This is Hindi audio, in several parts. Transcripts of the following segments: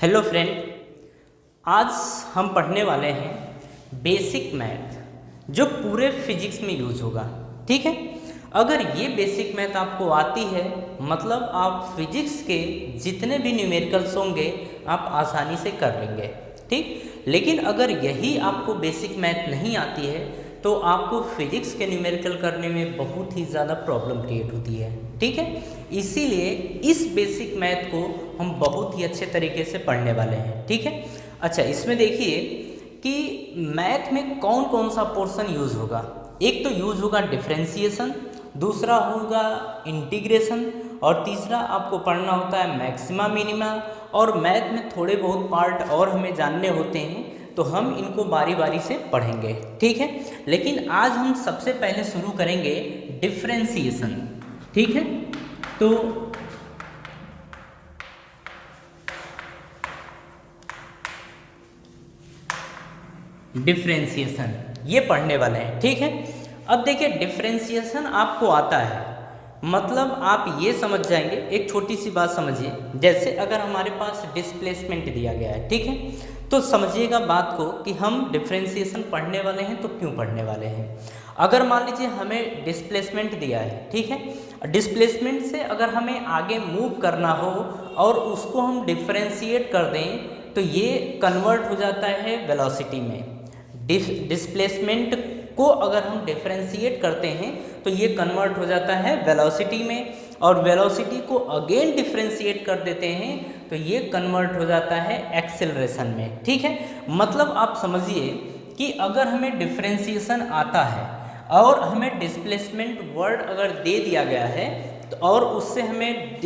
हेलो फ्रेंड, आज हम पढ़ने वाले हैं बेसिक मैथ जो पूरे फिजिक्स में यूज होगा। ठीक है, अगर ये बेसिक मैथ आपको आती है मतलब आप फिजिक्स के जितने भी न्यूमेरिकल्स होंगे आप आसानी से कर लेंगे। ठीक, लेकिन अगर यही आपको बेसिक मैथ नहीं आती है तो आपको फिजिक्स के न्यूमेरिकल करने में बहुत ही ज़्यादा प्रॉब्लम क्रिएट होती है। ठीक है, इसीलिए इस बेसिक मैथ को हम बहुत ही अच्छे तरीके से पढ़ने वाले हैं। ठीक है, अच्छा इसमें देखिए कि मैथ में कौन कौन सा पोर्शन यूज़ होगा। एक तो यूज़ होगा डिफरेंशिएशन, दूसरा होगा इंटीग्रेशन और तीसरा आपको पढ़ना होता है मैक्सिमा मिनिमा। और मैथ में थोड़े बहुत पार्ट और हमें जानने होते हैं तो हम इनको बारी बारी से पढ़ेंगे। ठीक है, लेकिन आज हम सबसे पहले शुरू करेंगे डिफरेंशिएशन। ठीक है, तो डिफरेंशिएशन ये पढ़ने वाले हैं। ठीक है, अब देखिए डिफरेंशिएशन आपको आता है मतलब आप ये समझ जाएंगे। एक छोटी सी बात समझिए, जैसे अगर हमारे पास डिस्प्लेसमेंट दिया गया है, ठीक है, तो समझिएगा बात को कि हम डिफरेंशिएशन पढ़ने वाले हैं तो क्यों पढ़ने वाले हैं। अगर मान लीजिए हमें डिस्प्लेसमेंट दिया है, ठीक है, डिस्प्लेसमेंट से अगर हमें आगे मूव करना हो और उसको हम डिफरेंशिएट कर दें तो ये कन्वर्ट हो जाता है वेलोसिटी में। डिस्प्लेसमेंट को अगर हम डिफरेंशिएट करते हैं तो ये कन्वर्ट हो जाता है वेलोसिटी में, और वेलोसिटी को अगेन डिफरेंशिएट कर देते हैं तो ये कन्वर्ट हो जाता है एक्सेलरेशन में। ठीक है, मतलब आप समझिए कि अगर हमें डिफरेंशिएशन आता है और हमें डिस्प्लेसमेंट वर्ड अगर दे दिया गया है तो और उससे हमें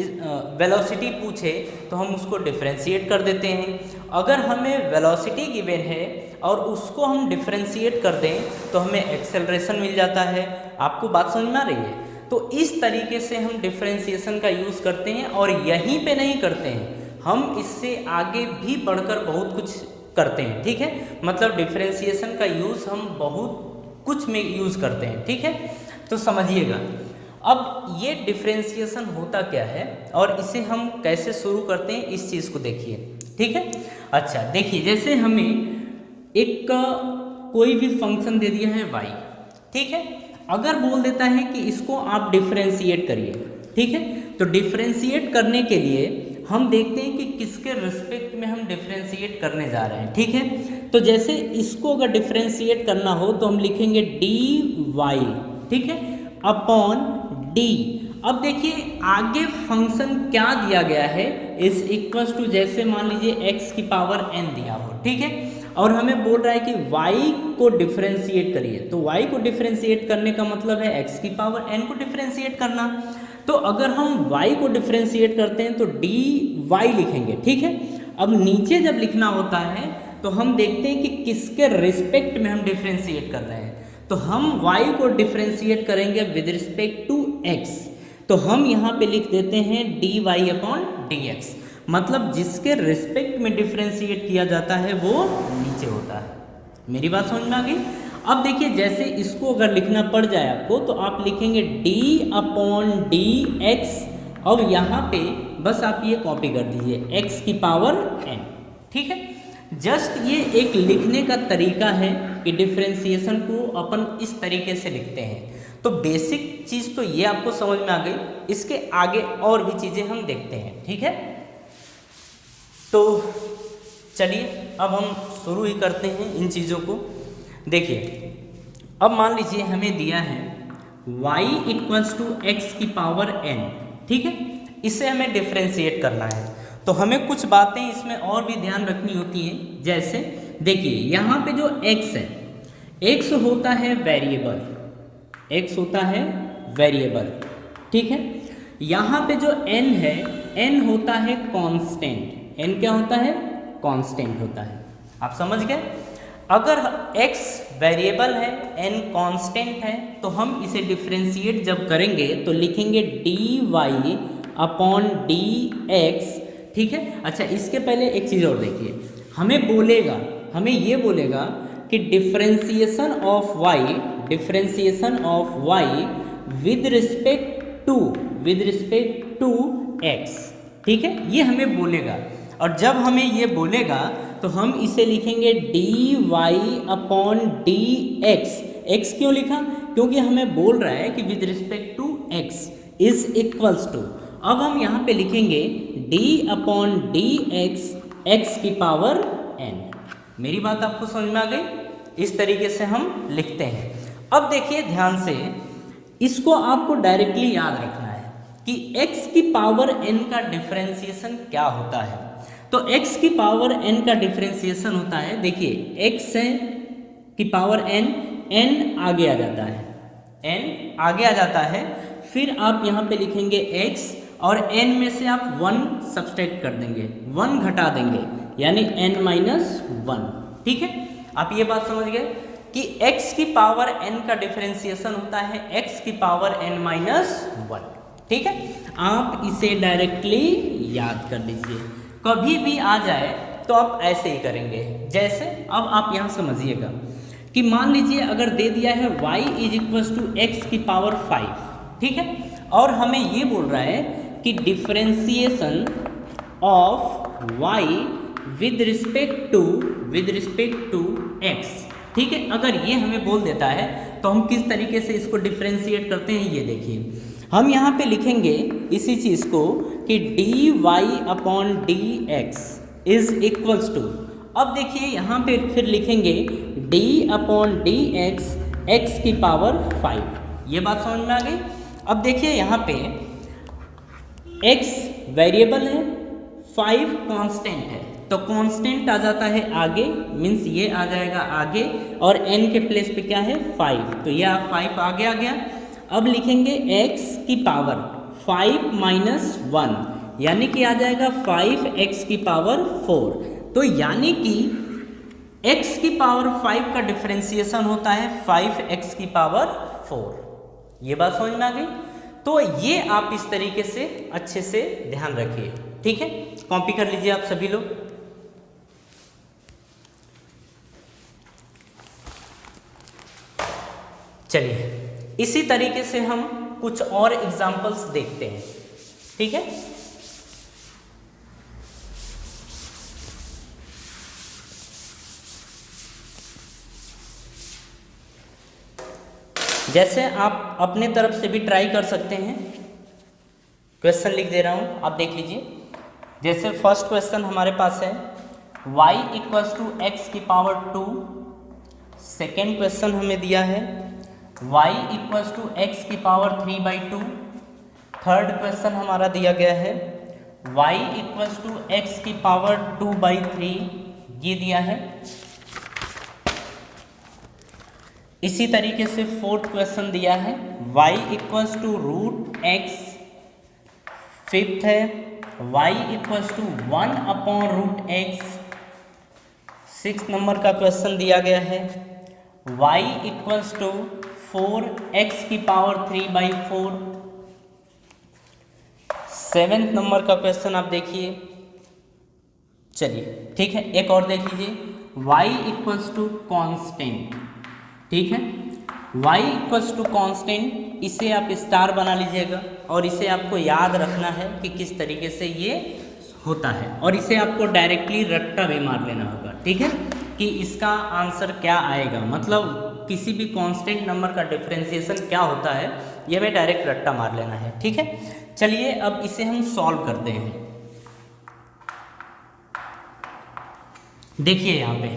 वेलोसिटी पूछे तो हम उसको डिफरेंशिएट कर देते हैं। अगर हमें वेलोसिटी गिवन है और उसको हम डिफरेंशिएट कर दें तो हमें एक्सेलरेशन मिल जाता है। आपको बात समझ में आ रही है? तो इस तरीके से हम डिफरेंशिएशन का यूज़ करते हैं और यहीं पे नहीं करते हैं, हम इससे आगे भी बढ़कर बहुत कुछ करते हैं। ठीक है, मतलब डिफरेंशिएशन का यूज़ हम बहुत कुछ में यूज़ करते हैं। ठीक है, तो समझिएगा अब ये डिफरेंशिएशन होता क्या है और इसे हम कैसे शुरू करते हैं इस चीज़ को देखिए। ठीक है, अच्छा देखिए, जैसे हमें एक कोई भी फंक्शन दे दिया है y, ठीक है, अगर बोल देता है कि इसको आप डिफरेंशिएट करिए, ठीक है, तो डिफरेंशिएट करने के लिए हम देखते हैं कि किसके रिस्पेक्ट में हम डिफरेंशिएट करने जा रहे हैं। ठीक है, तो जैसे इसको अगर डिफरेंशिएट करना हो तो हम लिखेंगे dy, ठीक है, अपॉन d। अब देखिए आगे फंक्शन क्या दिया गया है, इज इक्वल्स टू, जैसे मान लीजिए x की पावर n दिया हो, ठीक है, और हमें बोल रहा है कि y को डिफरेंशिएट करिए, तो y को डिफरेंशिएट करने का मतलब है x की पावर n को डिफरेंशिएट करना। तो अगर हम y को डिफरेंशिएट करते हैं तो dy लिखेंगे। ठीक है, अब नीचे जब लिखना होता है तो हम देखते हैं कि किसके रिस्पेक्ट में हम डिफरेंशिएट कर रहे हैं, तो हम y को डिफरेंशिएट करेंगे विद रिस्पेक्ट टू x, तो हम यहाँ पे लिख देते हैं dy अपॉन dx, मतलब जिसके रिस्पेक्ट में डिफरेंशिएट किया जाता है वो नीचे होता है। मेरी बात समझ में आ गई? अब देखिए जैसे इसको अगर लिखना पड़ जाए आपको तो आप लिखेंगे d अपॉन dx, अब यहाँ पे बस आप ये कॉपी कर दीजिए x की पावर n। ठीक है, जस्ट ये एक लिखने का तरीका है कि डिफरेंशिएशन को अपन इस तरीके से लिखते हैं। तो बेसिक चीज़ तो ये आपको समझ में आ गई, इसके आगे और भी चीज़ें हम देखते हैं। ठीक है, तो चलिए अब हम शुरू ही करते हैं इन चीज़ों को। देखिए अब मान लीजिए हमें दिया है y इक्वल्स टू x की पावर n, ठीक है, इसे हमें डिफरेंशिएट करना है तो हमें कुछ बातें इसमें और भी ध्यान रखनी होती हैं। जैसे देखिए यहाँ पे जो x है, x होता है वेरिएबल, x होता है वेरिएबल, ठीक है, यहाँ पे जो n है, n होता है कांस्टेंट, n क्या होता है? कांस्टेंट होता है। आप समझ गए? अगर x वेरिएबल है, n कांस्टेंट है, तो हम इसे डिफरेंशिएट जब करेंगे तो लिखेंगे dy अपॉन dx। ठीक है, अच्छा इसके पहले एक चीज़ और देखिए, हमें ये बोलेगा कि differentiation of y with respect to x, ठीक है, ये हमें बोलेगा। और जब हमें ये बोलेगा तो हम इसे लिखेंगे dy/dx। x क्यों लिखा? क्योंकि हमें बोल रहा है कि with respect to x is equals to, अब हम यहाँ पे लिखेंगे d/dx x की पावर n। मेरी बात आपको समझ में आ गई? इस तरीके से हम लिखते हैं। अब देखिए ध्यान से, इसको आपको डायरेक्टली याद रखना है कि x की पावर n का डिफरेंशिएशन क्या होता है। तो x की पावर n का डिफरेंशिएशन होता है, देखिए x है की पावर n, n आगे आ जाता है, n आगे आ जाता है, फिर आप यहाँ पे लिखेंगे x और n में से आप 1 सब्सट्रैक्ट कर देंगे, 1 घटा देंगे, यानी n-1। ठीक है, आप ये बात समझ गए कि x की पावर n का डिफरेंशिएशन होता है x की पावर n-1। ठीक है, आप इसे डायरेक्टली याद कर लीजिए। कभी भी आ जाए तो आप ऐसे ही करेंगे। जैसे अब आप यहाँ समझिएगा कि मान लीजिए अगर दे दिया है y = x की पावर 5, ठीक है, और हमें ये बोल रहा है कि differentiation of y with respect to x। ठीक है, अगर ये हमें बोल देता है तो हम किस तरीके से इसको डिफरेंशिएट करते हैं ये देखिए। हम यहाँ पे लिखेंगे इसी चीज़ को कि dy/dx इज इक्वल्स टू, अब देखिए यहाँ पे फिर लिखेंगे d/dx x की पावर 5। ये बात समझ में आ गई? अब देखिए यहाँ पे x वेरिएबल है, 5 कांस्टेंट है, तो कांस्टेंट आ जाता है आगे, मीन्स ये आ जाएगा आगे, और n के प्लेस पे क्या है 5, तो यह 5 आगे आ गया। अब लिखेंगे x की पावर 5 - 1, यानी कि आ जाएगा 5x की पावर 4। तो यानी कि x की पावर 5 का डिफरेंशिएशन होता है 5x की पावर 4। ये बात समझ में आ गई? तो ये आप इस तरीके से अच्छे से ध्यान रखिए। ठीक है, कॉपी कर लीजिए आप सभी लोग। चलिए इसी तरीके से हम कुछ और एग्जाम्पल्स देखते हैं। ठीक है, जैसे आप अपने तरफ से भी ट्राई कर सकते हैं। क्वेश्चन लिख दे रहा हूं, आप देख लीजिए। जैसे फर्स्ट क्वेश्चन हमारे पास है y = x की पावर 2। सेकेंड क्वेश्चन हमें दिया है y = x की पावर 3/2। थर्ड क्वेश्चन हमारा दिया गया है y = x की पावर 2/3, ये दिया है। इसी तरीके से फोर्थ क्वेश्चन दिया है y = √x। फिफ्थ है y = 1/√x। सिक्स नंबर का क्वेश्चन दिया गया है y = 4x की पावर 3/4। सेवेंथ नंबर का क्वेश्चन आप देखिए। चलिए ठीक है, एक और देख लीजिए y = कांस्टेंट। ठीक है, y = कांस्टेंट, इसे आप स्टार बना लीजिएगा और इसे आपको याद रखना है कि किस तरीके से ये होता है, और इसे आपको डायरेक्टली रट्टा भी मार लेना होगा। ठीक है, कि इसका आंसर क्या आएगा, मतलब किसी भी कांस्टेंट नंबर का डिफरेंशिएशन क्या होता है, ये हमें डायरेक्ट रट्टा मार लेना है। ठीक है, चलिए अब इसे हम सॉल्व करते हैं। देखिए यहाँ पे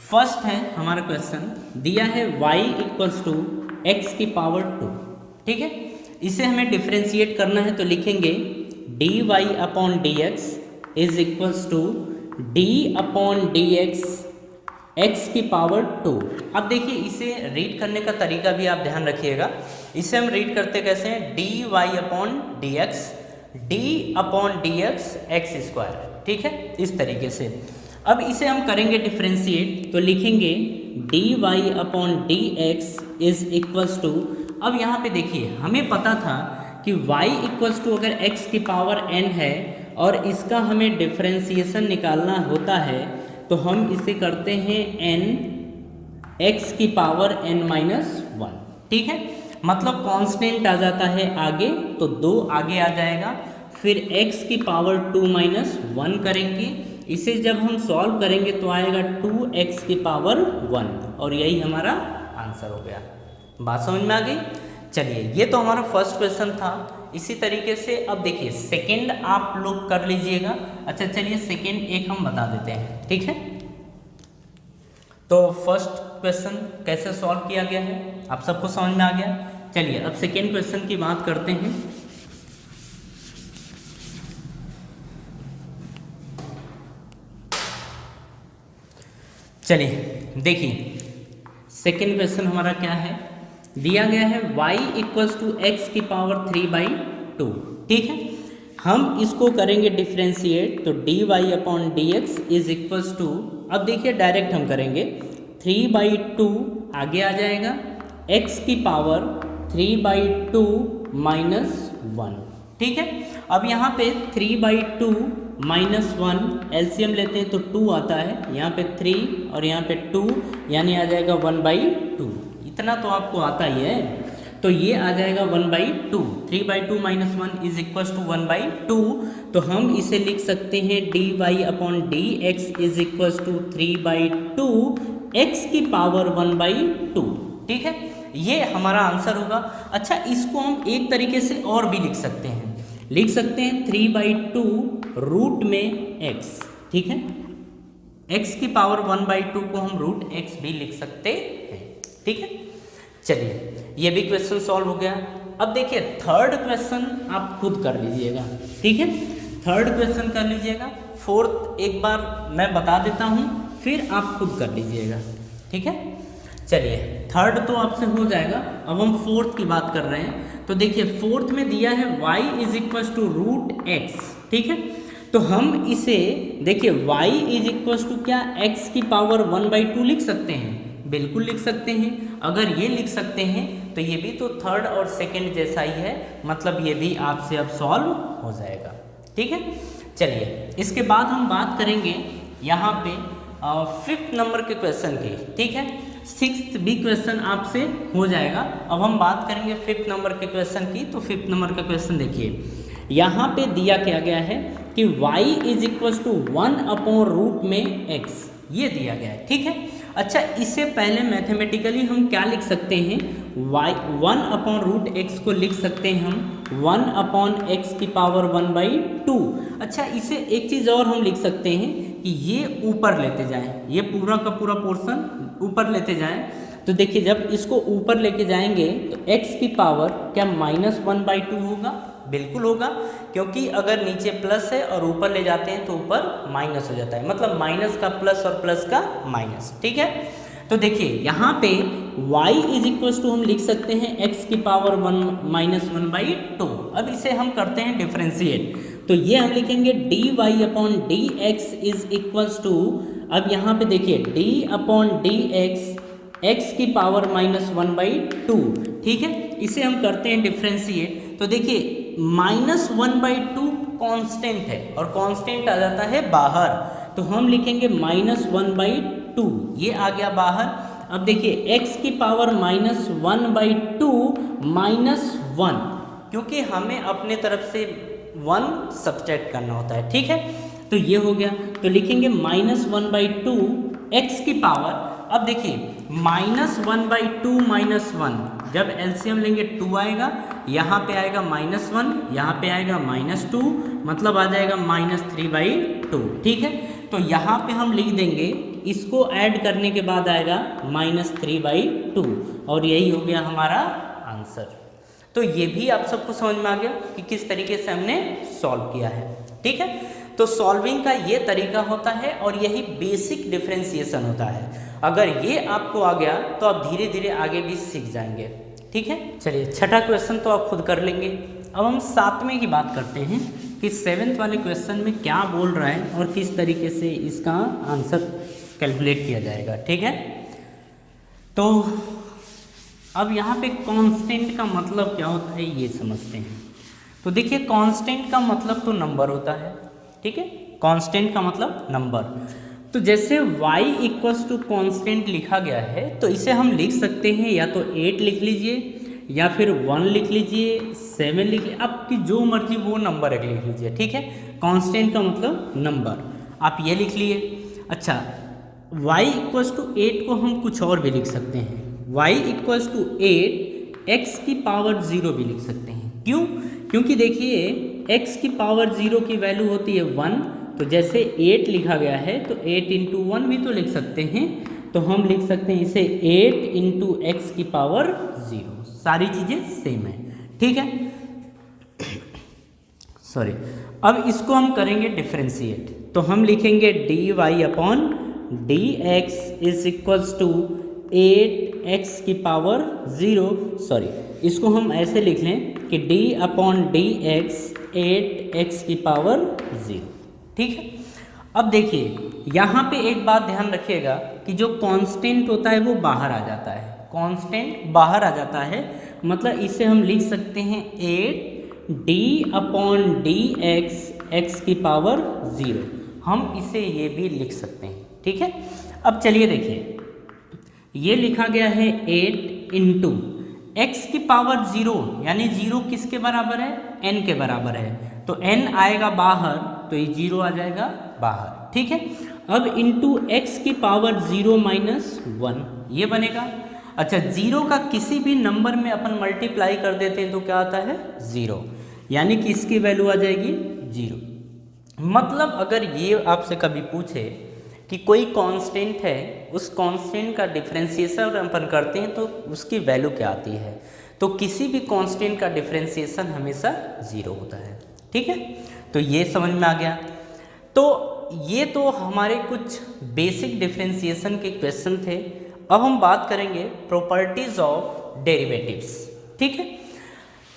फर्स्ट है हमारा क्वेश्चन, दिया है y = x की पावर 2। ठीक है, इसे हमें डिफरेंशिएट करना है, तो लिखेंगे dy/dx is equals to d/dx x की पावर 2। अब देखिए इसे रीड करने का तरीका भी आप ध्यान रखिएगा। इसे हम रीड करते कैसे हैं, dy/dx d/dx x²। ठीक है, इस तरीके से। अब इसे हम करेंगे डिफरेंशिएट, तो लिखेंगे dy/dx इज इक्वल्स टू, अब यहाँ पे देखिए हमें पता था कि y = अगर x की पावर n है और इसका हमें डिफरेंशिएशन निकालना होता है, तो हम इसे करते हैं n x की पावर n-1। ठीक है, मतलब कांस्टेंट आ जाता है आगे, तो 2 आगे आ जाएगा, फिर x की पावर 2 माइनस 1 करेंगे। इसे जब हम सॉल्व करेंगे तो आएगा 2x की पावर 1 और यही हमारा आंसर हो गया। बात समझ में आ गई? चलिए, ये तो हमारा फर्स्ट क्वेश्चन था। इसी तरीके से अब देखिए सेकंड आप लोग कर लीजिएगा। अच्छा चलिए सेकंड एक हम बता देते हैं, ठीक है। तो फर्स्ट क्वेश्चन कैसे सॉल्व किया गया है आप सबको समझ में आ गया। चलिए अब सेकंड क्वेश्चन की बात करते हैं। चलिए देखिए सेकंड क्वेश्चन हमारा क्या है, दिया गया है y इक्वल्स टू एक्स की पावर 3/2, ठीक है। हम इसको करेंगे डिफ्रेंशिएट, तो dy upon d x is equals to, अब देखिए डायरेक्ट हम करेंगे 3/2 आगे आ जाएगा, x की पावर 3/2 माइनस 1, ठीक है। अब यहाँ पे 3/2 माइनस 1 एलसीएम लेते हैं तो 2 आता है, यहाँ पे 3 और यहाँ पे 2 यानी आ जाएगा 1/2। इतना तो आपको आता ही है, तो ये आ जाएगा 1/2। 3/2 माइनस 1 इज इक्वल टू 1/2। तो हम इसे लिख सकते हैं dy upon d x is equal to 3/2 x की पावर 1/2, ठीक है। ये हमारा आंसर होगा। अच्छा इसको हम एक तरीके से और भी लिख सकते हैं, लिख सकते हैं 3/2 रूट में x, ठीक है। x की पावर 1/2 को हम रूट x भी लिख सकते हैं, ठीक है। चलिए ये भी क्वेश्चन सॉल्व हो गया। अब देखिए थर्ड क्वेश्चन आप खुद कर लीजिएगा, ठीक है। थर्ड क्वेश्चन कर लीजिएगा, फोर्थ एक बार मैं बता देता हूँ फिर आप खुद कर लीजिएगा, ठीक है। चलिए थर्ड तो आपसे हो जाएगा, अब हम फोर्थ की बात कर रहे हैं। तो देखिए फोर्थ में दिया है y is equal to root x, ठीक है। तो हम इसे देखिए y इज इक्वल टू क्या x की पावर 1/2 लिख सकते हैं, बिल्कुल लिख सकते हैं। अगर ये लिख सकते हैं तो ये भी तो थर्ड और सेकंड जैसा ही है, मतलब ये भी आपसे अब सॉल्व हो जाएगा, ठीक है। चलिए इसके बाद हम बात करेंगे यहाँ पे फिफ्थ नंबर के क्वेश्चन की, ठीक है। सिक्स्थ भी क्वेश्चन आपसे हो जाएगा। अब हम बात करेंगे फिफ्थ नंबर के क्वेश्चन की। तो फिफ्थ नंबर का क्वेश्चन देखिए, यहाँ पे दिया क्या गया है कि y is equal to 1 upon root में x, ये दिया गया है, ठीक है। अच्छा इससे पहले मैथमेटिकली हम क्या लिख सकते हैं, 1 अपॉन रूट एक्स को लिख सकते हैं हम 1 अपॉन एक्स की पावर 1/2। अच्छा इसे एक चीज़ और हम लिख सकते हैं कि ये ऊपर लेते जाएं, ये पूरा का पूरा पोर्शन ऊपर लेते जाएं। तो देखिए जब इसको ऊपर लेके जाएंगे तो x की पावर क्या -1/2 होगा, बिल्कुल होगा, क्योंकि अगर नीचे प्लस है और ऊपर ले जाते हैं तो ऊपर माइनस हो जाता है, मतलब माइनस का प्लस और प्लस का माइनस, ठीक है। तो देखिए यहाँ पे y इज इक्वल टू हम लिख सकते हैं x की पावर 1/2। अब इसे हम करते हैं डिफ्रेंशिएट, तो ये हम लिखेंगे dy upon d x is equal to, अब यहाँ पे देखिए d अपॉन डी एक्स की पावर -1/2, ठीक है। इसे हम करते हैं डिफ्रेंशिएट, तो देखिए -1/2 कांस्टेंट है और कांस्टेंट आ जाता है बाहर, तो हम लिखेंगे -1/2, ये आ गया बाहर। अब देखिए x की पावर -1/2 -1, क्योंकि हमें अपने तरफ से 1 सब्ट्रैक्ट करना होता है, ठीक है। तो ये हो गया, तो लिखेंगे -1/2 x की पावर। अब देखिए -1/2 -1, जब एलसीएम लेंगे 2 आएगा, यहाँ पे आएगा -1, यहाँ पे आएगा -2, मतलब आ जाएगा -3/2, ठीक है। तो यहाँ पे हम लिख देंगे, इसको ऐड करने के बाद आएगा -3/2 और यही हो गया हमारा आंसर। तो ये भी आप सबको समझ में आ गया कि किस तरीके से हमने सॉल्व किया है, ठीक है। तो सॉल्विंग का ये तरीका होता है और यही बेसिक डिफरेंशिएशन होता है। अगर ये आपको आ गया तो आप धीरे धीरे आगे भी सीख जाएंगे, ठीक है। चलिए छठा क्वेश्चन तो आप खुद कर लेंगे। अब हम सातवें की बात करते हैं कि सेवेंथ वाले क्वेश्चन में क्या बोल रहा है और किस तरीके से इसका आंसर कैलकुलेट किया जाएगा, ठीक है। तो अब यहाँ पे कांस्टेंट का मतलब क्या होता है ये समझते हैं। तो देखिए कांस्टेंट का मतलब तो नंबर होता है, ठीक है। कांस्टेंट का मतलब नंबर, तो जैसे y इक्वल्स टू कांस्टेंट लिखा गया है तो इसे हम लिख सकते हैं या तो 8 लिख लीजिए या फिर 1 लिख लीजिए, 7 लिख लीजिए, आपकी जो मर्जी वो नंबर लिख लीजिए, ठीक है। कांस्टेंट का मतलब नंबर, आप ये लिख लिए। अच्छा, y इक्वल्स टू 8 को हम कुछ और भी लिख सकते हैं, y इक्वल्स टू 8 x की पावर 0 भी लिख सकते हैं। क्यों? क्योंकि देखिए x की पावर 0 की वैल्यू होती है 1, तो जैसे 8 लिखा गया है तो 8 इंटू 1 भी तो लिख सकते हैं, तो हम लिख सकते हैं इसे 8 इंटू एक्स की पावर 0। सारी चीज़ें सेम है, ठीक है। सॉरी, अब इसको हम करेंगे डिफ्रेंशिएट, तो हम लिखेंगे d y upon d x is equals to 8x की पावर 0। सॉरी, इसको हम ऐसे लिख लें कि d upon d x 8x की पावर 0, ठीक है। अब देखिए यहाँ पे एक बात ध्यान रखिएगा कि जो कांस्टेंट होता है वो बाहर आ जाता है, कांस्टेंट बाहर आ जाता है, मतलब इसे हम लिख सकते हैं 8d अपॉन डी एक्स की पावर 0, हम इसे ये भी लिख सकते हैं, ठीक है। अब चलिए देखिए, ये लिखा गया है 8 इंटू एक्स की पावर 0, यानी 0 किसके बराबर है? n के बराबर है, तो n आएगा बाहर तो ये 0 आ जाएगा बाहर, ठीक है। अब इंटू एक्स की पावर 0 माइनस 1 ये बनेगा। अच्छा, 0 का किसी भी नंबर में अपन मल्टीप्लाई कर देते हैं तो क्या आता है? 0, यानी कि इसकी वैल्यू आ जाएगी 0। मतलब अगर ये आपसे कभी पूछे कि कोई कांस्टेंट है, उस कांस्टेंट का डिफरेंशिएशन अपन करते हैं तो उसकी वैल्यू क्या आती है, तो किसी भी कांस्टेंट का डिफरेंशिएशन हमेशा 0 होता है, ठीक है। तो ये समझ में आ गया। तो ये तो हमारे कुछ बेसिक डिफरेंशिएशन के क्वेश्चन थे। अब हम बात करेंगे प्रॉपर्टीज ऑफ डेरिवेटिव्स, ठीक है।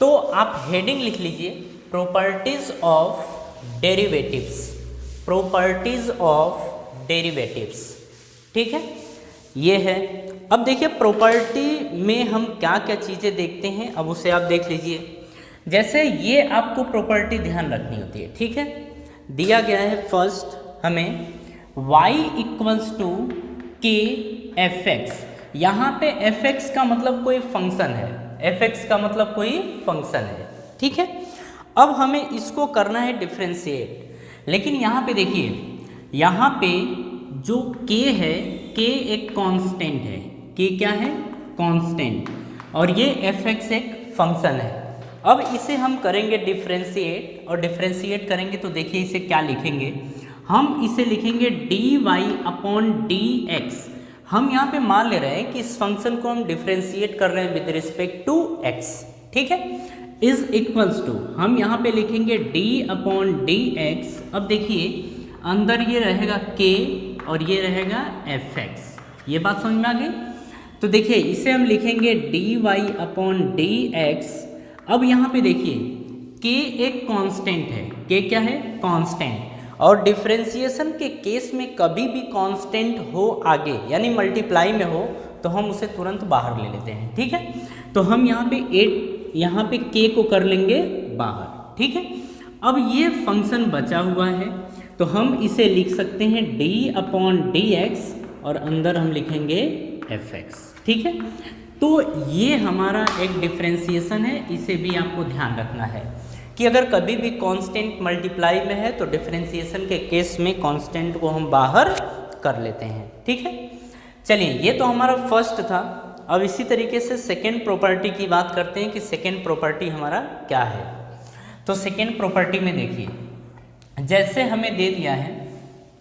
तो आप हेडिंग लिख लीजिए properties of derivatives, properties of derivatives, ठीक है, ये है। अब देखिए प्रॉपर्टी में हम क्या क्या चीज़ें देखते हैं, अब उसे आप देख लीजिए। जैसे ये आपको प्रॉपर्टी ध्यान रखनी होती है, ठीक है। दिया गया है फर्स्ट हमें y इक्वल्स टू के एफ एक्स, यहाँ पे एफ एक्स का मतलब कोई फंक्शन है, एफ एक्स का मतलब कोई फंक्शन है, ठीक है। अब हमें इसको करना है डिफ्रेंशिएट, लेकिन यहाँ पे देखिए, यहाँ पे जो k है, k एक कांस्टेंट है, k क्या है? कांस्टेंट, और ये एफ एक्स एक फंक्शन है। अब इसे हम करेंगे डिफ्रेंशिएट, और डिफ्रेंशिएट करेंगे तो देखिए इसे क्या लिखेंगे, हम इसे लिखेंगे d y upon d x. हम यहाँ पे मान ले रहे हैं कि इस फंक्शन को हम डिफ्रेंशिएट कर रहे हैं विद रिस्पेक्ट टू एक्स, ठीक है, इज इक्वल्स टू, हम यहाँ पे लिखेंगे डी अपॉन डी एक्स। अब देखिए अंदर ये रहेगा k और ये रहेगा एफ एक्स, ये बात समझ में आ गई। तो देखिए इसे हम लिखेंगे d y upon d x. अब यहाँ पे देखिए k एक कांस्टेंट है, k क्या है? कांस्टेंट, और डिफरेंशिएशन के केस में कभी भी कांस्टेंट हो आगे यानी मल्टीप्लाई में हो तो हम उसे तुरंत बाहर ले लेते हैं, ठीक है। तो हम यहाँ पे 8, यहाँ पे k को कर लेंगे बाहर, ठीक है। अब ये फंक्शन बचा हुआ है तो हम इसे लिख सकते हैं d अपॉन डी एक्स और अंदर हम लिखेंगे एफ एक्स, ठीक है। तो ये हमारा एक डिफरेंशिएशन है, इसे भी आपको ध्यान रखना है कि अगर कभी भी कांस्टेंट मल्टीप्लाई में है तो डिफरेंशिएशन के केस में कांस्टेंट को हम बाहर कर लेते हैं, ठीक है। चलिए ये तो हमारा फर्स्ट था। अब इसी तरीके से सेकेंड प्रॉपर्टी की बात करते हैं कि सेकेंड प्रॉपर्टी हमारा क्या है। तो सेकेंड प्रॉपर्टी में देखिए, जैसे हमें दे दिया है,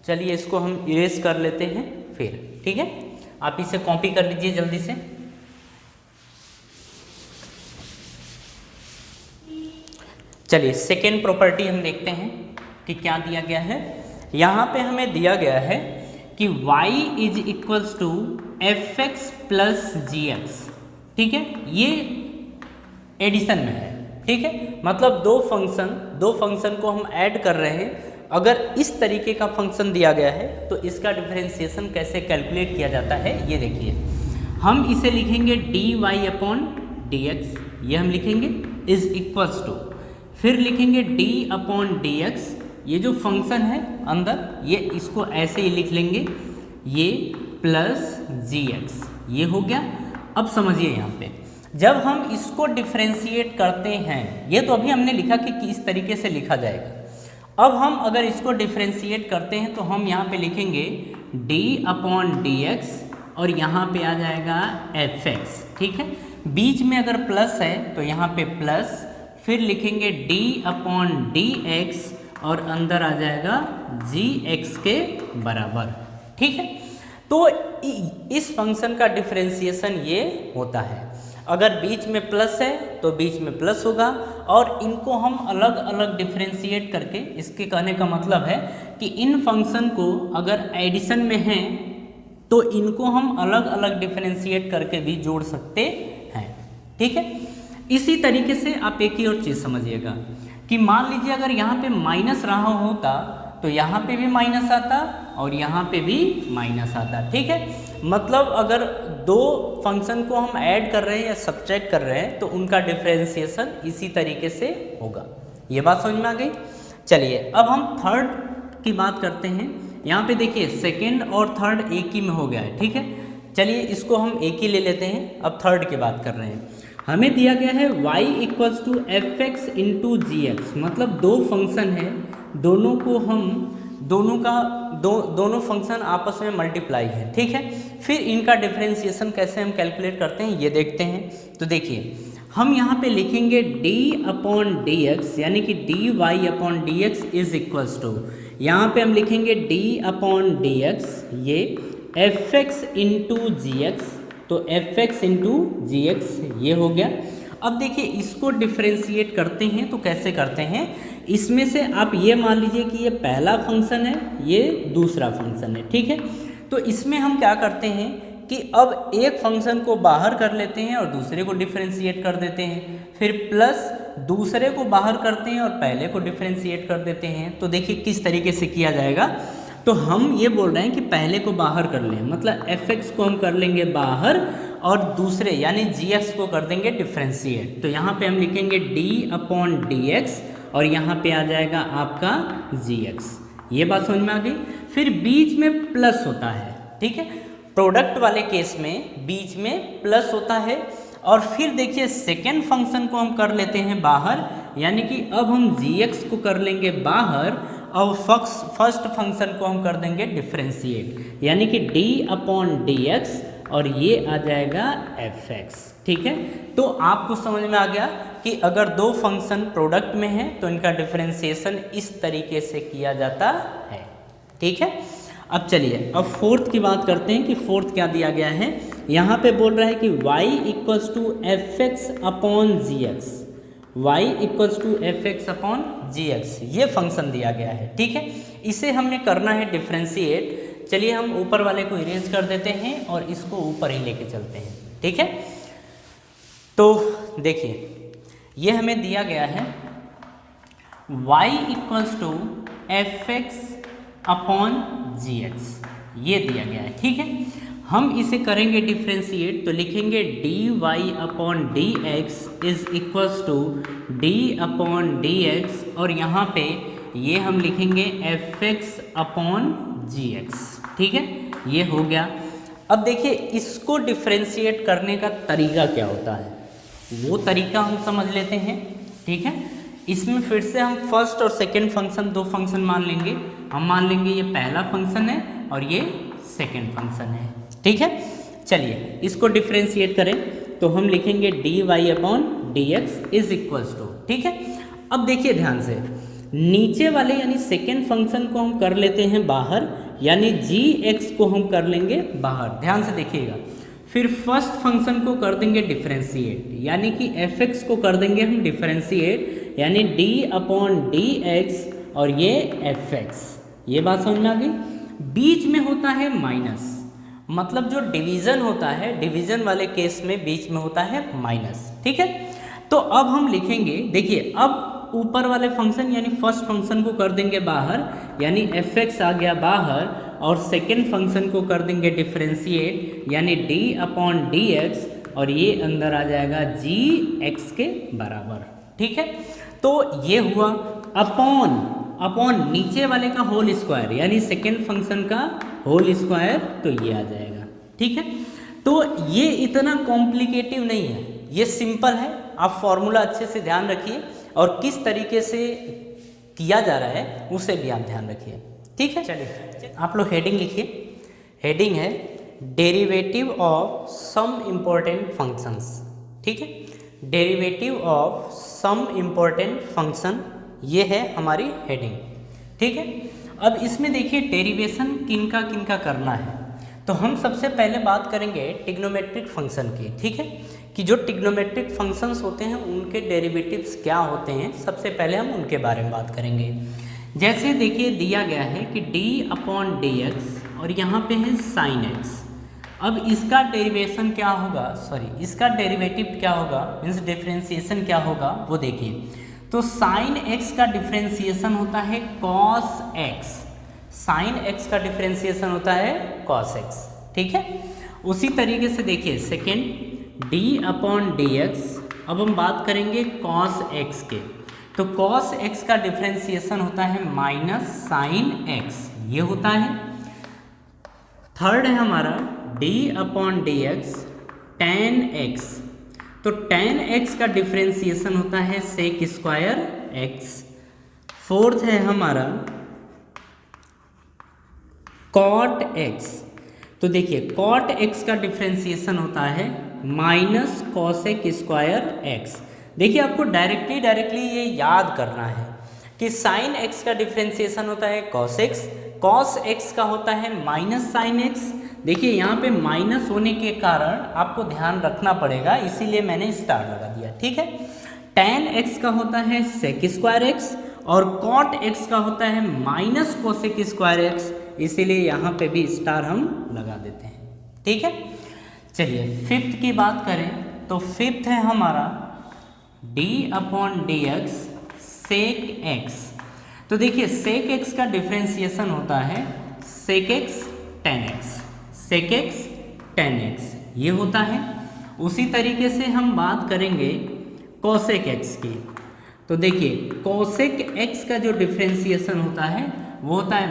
चलिए इसको हम इरेज कर लेते हैं फिर, ठीक है। आप इसे कॉपी कर लीजिए जल्दी से। चलिए सेकेंड प्रॉपर्टी हम देखते हैं कि क्या दिया गया है। यहाँ पे हमें दिया गया है कि y is equals to f x plus g x, ठीक है, ये एडिशन में है, ठीक है। मतलब दो फंक्शन को हम ऐड कर रहे हैं। अगर इस तरीके का फंक्शन दिया गया है तो इसका डिफरेंशिएशन कैसे कैलकुलेट किया जाता है ये देखिए। हम इसे लिखेंगे d y upon d x, ये हम लिखेंगे इज इक्वल्स टू, फिर लिखेंगे d अपॉन डी एक्स, ये जो फंक्शन है अंदर ये इसको ऐसे ही लिख लेंगे, ये प्लस जी एक्स, ये हो गया। अब समझिए यहाँ पे जब हम इसको डिफ्रेंशिएट करते हैं, ये तो अभी हमने लिखा कि इस तरीके से लिखा जाएगा। अब हम अगर इसको डिफ्रेंशिएट करते हैं तो हम यहाँ पे लिखेंगे d/dx और यहाँ पे आ जाएगा fx, ठीक है। बीच में अगर प्लस है तो यहाँ पे प्लस, फिर लिखेंगे d/dx और अंदर आ जाएगा gx के बराबर, ठीक है। तो इस फंक्शन का डिफरेंशिएशन ये होता है। अगर बीच में प्लस है तो बीच में प्लस होगा, और इनको हम अलग अलग डिफरेंशिएट करके, इसके कहने का मतलब है कि इन फंक्शन को अगर एडिशन में हैं तो इनको हम अलग अलग डिफरेंशिएट करके भी जोड़ सकते हैं, ठीक है। इसी तरीके से आप एक ही और चीज़ समझिएगा कि मान लीजिए अगर यहाँ पे माइनस रहा होता तो यहाँ पे भी माइनस आता और यहाँ पे भी माइनस आता, ठीक है। मतलब अगर दो फंक्शन को हम ऐड कर रहे हैं या सब्ट्रैक्ट कर रहे हैं तो उनका डिफरेंशिएशन इसी तरीके से होगा। ये बात समझ में आ गई। चलिए अब हम थर्ड की बात करते हैं। यहाँ पे देखिए सेकेंड और थर्ड एक ही में हो गया है, ठीक है। चलिए इसको हम एक ही ले लेते हैं। अब थर्ड की बात कर रहे हैं। हमें दिया गया है y = fx × gx, मतलब दो फंक्शन है, दोनों को हम दोनों फंक्शन आपस में मल्टीप्लाई है, ठीक है। फिर इनका डिफरेंशिएशन कैसे हम कैलकुलेट करते हैं ये देखते हैं। तो देखिए हम यहाँ पे लिखेंगे d/dx यानी कि dy/dx इज इक्वल्स टू, यहाँ पे हम लिखेंगे d/dx ये fx × gx, तो fx × gx ये हो गया। अब देखिए इसको डिफरेंशिएट करते हैं तो कैसे करते हैं, इसमें से आप ये मान लीजिए कि ये पहला फंक्शन है, ये दूसरा फंक्शन है, ठीक है। तो इसमें हम क्या करते हैं कि अब एक फंक्शन को बाहर कर लेते हैं और दूसरे को डिफरेंशिएट कर देते हैं, फिर प्लस दूसरे को बाहर करते हैं और पहले को डिफरेंशिएट कर देते हैं। तो देखिए किस तरीके से किया जाएगा। तो हम ये बोल रहे हैं कि पहले को बाहर कर लें, मतलब fx को हम कर लेंगे बाहर और दूसरे यानी gx को कर देंगे डिफरेंशिएट। तो यहाँ पे हम लिखेंगे d/dx और यहाँ पे आ जाएगा आपका gx। ये बात समझ में आ गई। फिर बीच में प्लस होता है, ठीक है। प्रोडक्ट वाले केस में बीच में प्लस होता है। और फिर देखिए सेकेंड फंक्शन को हम कर लेते हैं बाहर, यानी कि अब हम gx को कर लेंगे बाहर और फर्स्ट फंक्शन को हम कर देंगे डिफरेंशिएट, यानी कि d/dx और ये आ जाएगा fx, ठीक है। तो आपको समझ में आ गया कि अगर दो फंक्शन प्रोडक्ट में हैं तो इनका डिफरेंशिएशन इस तरीके से किया जाता है, ठीक है। अब चलिए अब फोर्थ की बात करते हैं कि फोर्थ क्या दिया गया है। यहाँ पे बोल रहा है कि y = fx/gx, y = fx/gx ये फंक्शन दिया गया है, ठीक है। इसे हमने करना है डिफरेंशिएट। चलिए हम ऊपर वाले को इरेज कर देते हैं और इसको ऊपर ही लेके चलते हैं, ठीक है। तो देखिए ये हमें दिया गया है y = fx/gx, ये दिया गया है, ठीक है। हम इसे करेंगे डिफरेंशिएट तो लिखेंगे dy/dx is equals to d/dx और यहाँ पे ये हम लिखेंगे fx/gx, ठीक है। ये हो गया। अब देखिए इसको डिफरेंशिएट करने का तरीका क्या होता है, वो तरीका हम समझ लेते हैं, ठीक है। इसमें फिर से हम फर्स्ट और सेकंड फंक्शन दो फंक्शन मान लेंगे। हम मान लेंगे ये पहला फंक्शन है और ये सेकंड फंक्शन है, ठीक है। चलिए इसको डिफरेंशिएट करें तो हम लिखेंगे dy/dx इज इक्वल्स टू, ठीक है। अब देखिए ध्यान से नीचे वाले यानी सेकेंड फंक्शन को हम कर लेते हैं बाहर, यानी gx को हम कर लेंगे बाहर, ध्यान से देखिएगा। फिर फर्स्ट फंक्शन को कर देंगे डिफरेंशिएट, यानी कि fx को कर देंगे हम डिफरेंशिएट, यानी d/dx और ये fx। ये बात समझ में आ गई। बीच में होता है माइनस, मतलब जो डिवीजन होता है, डिवीजन वाले केस में बीच में होता है माइनस, ठीक है। तो अब हम लिखेंगे, देखिए अब ऊपर वाले फंक्शन यानी फर्स्ट फंक्शन को कर देंगे बाहर, यानी fx आ गया बाहर, और सेकेंड फंक्शन को कर देंगे डिफरेंशिएट, यानी d/dx और ये अंदर आ जाएगा gx के बराबर, ठीक है। तो ये हुआ अपॉन नीचे वाले का होल स्क्वायर, यानी सेकेंड फंक्शन का होल स्क्वायर, तो ये आ जाएगा, ठीक है। तो ये इतना कॉम्प्लिकेटिव नहीं है, ये सिंपल है, आप फॉर्मूला अच्छे से ध्यान रखिए और किस तरीके से किया जा रहा है उसे भी आप ध्यान रखिए। ठीक है, चलिए आप लोग हेडिंग लिखिए। हेडिंग है derivative of some important functions. ठीक है, derivative of some important function, ये है हमारी हेडिंग। ठीक है, अब इसमें देखिए डेरिवेशन किनका किनका करना है। तो हम सबसे पहले बात करेंगे ट्रिग्नोमेट्रिक फंक्शन की। ठीक है, कि जो ट्रिग्नोमेट्रिक फंक्शंस होते हैं उनके डेरिवेटिव्स क्या होते हैं, सबसे पहले हम उनके बारे में बात करेंगे। जैसे देखिए दिया गया है कि d/dx और यहाँ पे है sin x। अब इसका डेरिवेशन क्या होगा, इसका डेरिवेटिव क्या होगा, मीन्स डिफ्रेंसिएशन क्या होगा वो देखिए। तो sin x का डिफ्रेंसिएशन होता है cos x, sin x का डिफ्रेंसिएशन होता है cos x। ठीक है, उसी तरीके से देखिए सेकेंड d/dx, अब हम बात करेंगे cos x के। तो cos x का डिफ्रेंसिएशन होता है -sin x, ये होता है। थर्ड है हमारा d/dx tan x। तो tan x का डिफ्रेंसिएशन होता है sec² x। फोर्थ है हमारा cot x। तो देखिए cot x का डिफ्रेंसिएशन होता है -cosec² x। देखिए आपको डायरेक्टली ये याद करना है कि sin x का डिफ्रेंसिएशन होता है cos x, cos x का होता है -sin x। देखिए यहाँ पे माइनस होने के कारण आपको ध्यान रखना पड़ेगा, इसीलिए मैंने स्टार लगा दिया। ठीक है, tan x का होता है sec² x और cot x का होता है -cosec² x, इसीलिए यहाँ पे भी स्टार हम लगा देते हैं। ठीक है, चलिए फिफ्थ की बात करें तो फिफ्थ है हमारा d/dx sec x। तो देखिए sec x का डिफ्रेंसिएशन होता है sec x tan x, sec x tan x, ये होता है। उसी तरीके से हम बात करेंगे cosec x की। तो देखिए cosec x का जो डिफ्रेंसिएशन होता है वो होता है